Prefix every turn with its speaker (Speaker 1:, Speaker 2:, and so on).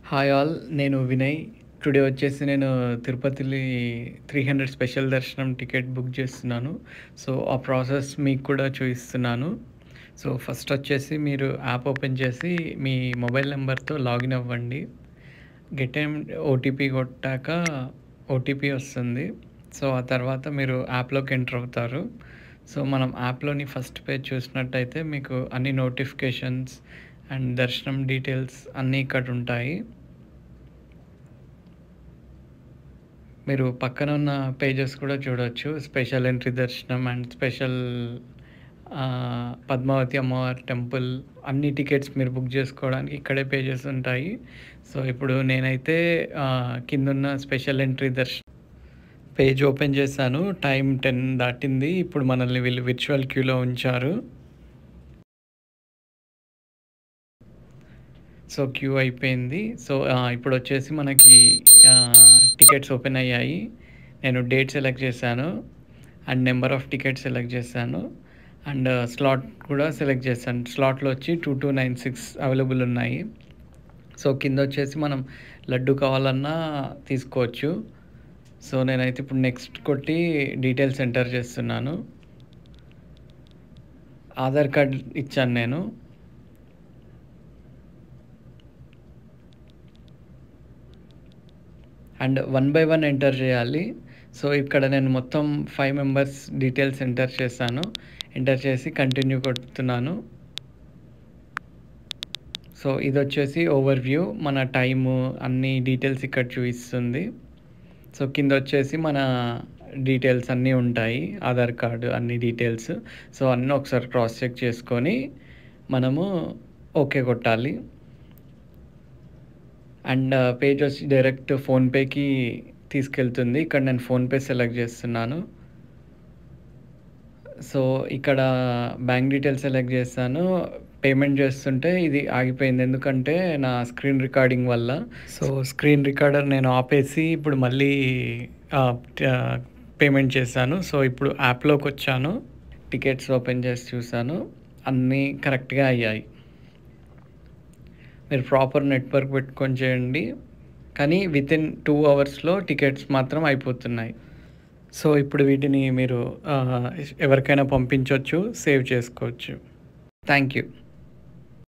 Speaker 1: Hi all. నేను Vinay. Today వచ్చేసి నేను తిరుపతిలి 300 స్పెషల్ దర్శనం టికెట్ బుక్ చేస్తున్నాను. సో, ఆ ప్రాసెస్ మీకు కూడా చూపిస్తున్నాను. సో, ఫస్ట్ వచ్చేసి మీరు యాప్ ఓపెన్ చేసి మీ మొబైల్ నెంబర్‌తో లాగిన్ అవ్వండి. ఓటీపీ కొట్టాక ఓటీపీ వస్తుంది. సో, ఆ తర్వాత మీరు యాప్‌లోకి ఎంటర్ అవుతారు. సో, మనం యాప్‌లోని ఫస్ట్ పేజ్ చూసినట్టయితే మీకు అన్ని నోటిఫికేషన్స్ అండ్ దర్శనం డీటెయిల్స్ అన్నీ ఇక్కడ ఉంటాయి. మీరు పక్కన ఉన్న పేజెస్ కూడా చూడొచ్చు. స్పెషల్ ఎంట్రీ దర్శనం అండ్ స్పెషల్ పద్మావతి అమ్మవారి టెంపుల్ అన్ని టికెట్స్ మీరు బుక్ చేసుకోవడానికి ఇక్కడే పేజెస్ ఉంటాయి. సో, ఇప్పుడు నేనైతే కిందున్న స్పెషల్ ఎంట్రీ పేజ్ ఓపెన్ చేశాను. టైం 10 దాటింది. ఇప్పుడు మనల్ని వీళ్ళు విర్చువల్ క్యూలో ఉంచారు. సో, క్యూ అయిపోయింది. సో, ఇప్పుడొచ్చేసి మనకి టికెట్స్ ఓపెన్ అయ్యాయి. నేను డేట్ సెలెక్ట్ చేశాను. And number of tickets select చేశాను. అండ్ స్లాట్ కూడా సెలెక్ట్ చేశాను. స్లాట్‌లో వచ్చి 2296 అవైలబుల్ ఉన్నాయి. సో, కిందొచ్చేసి మనం లడ్డు కావాలన్నా తీసుకోవచ్చు. సో, నేనైతే ఇప్పుడు నెక్స్ట్ కొట్టి డీటెయిల్స్ ఎంటర్ చేస్తున్నాను. ఆధార్ కార్డ్ ఇచ్చాను నేను. అండ్ 1 బై 1 ఎంటర్ చేయాలి. సో, ఇక్కడ నేను మొత్తం 5 మెంబర్స్ డీటెయిల్స్ ఎంటర్ చేశాను. ఎంటర్ చేసి కంటిన్యూ కొడుతున్నాను. సో, ఇదొచ్చేసి ఓవర్‌వ్యూ. మన టైము అన్ని డీటెయిల్స్ ఇక్కడ చూపిస్తుంది. సో, కిందొచ్చేసి మన డీటెయిల్స్ అన్నీ ఉంటాయి. ఆధార్ కార్డు అన్ని డీటెయిల్స్. సో, అన్నీ ఒకసారి క్రాస్ చెక్ చేసుకొని మనము ఓకే కొట్టాలి. అండ్ పేజ్ వచ్చి డైరెక్ట్ ఫోన్‌పేకి తీసుకెళ్తుంది. ఇక్కడ నేను ఫోన్‌పే సెలెక్ట్ చేస్తున్నాను. సో, ఇక్కడ బ్యాంక్ డీటెయిల్స్ సెలెక్ట్ చేశాను. పేమెంట్ చేస్తుంటే ఇది ఆగిపోయింది. ఎందుకంటే నా స్క్రీన్ రికార్డింగ్ వల్ల. సో, స్క్రీన్ రికార్డర్ నేను ఆపేసి ఇప్పుడు మళ్ళీ పేమెంట్ చేశాను. సో, ఇప్పుడు యాప్‌లోకొచ్చాను. టికెట్స్ ఓపెన్ చేసి చూశాను. అన్నీ కరెక్ట్‌గా అయ్యాయి. మీరు ప్రాపర్ నెట్వర్క్ పెట్టుకొని చేయండి. కానీ వితిన్ 2 అవర్స్‌లో టికెట్స్ మాత్రం అయిపోతున్నాయి. సో, ఇప్పుడు వీటిని మీరు ఎవరికైనా పంపించొచ్చు, సేవ్ చేసుకోవచ్చు. Thank you.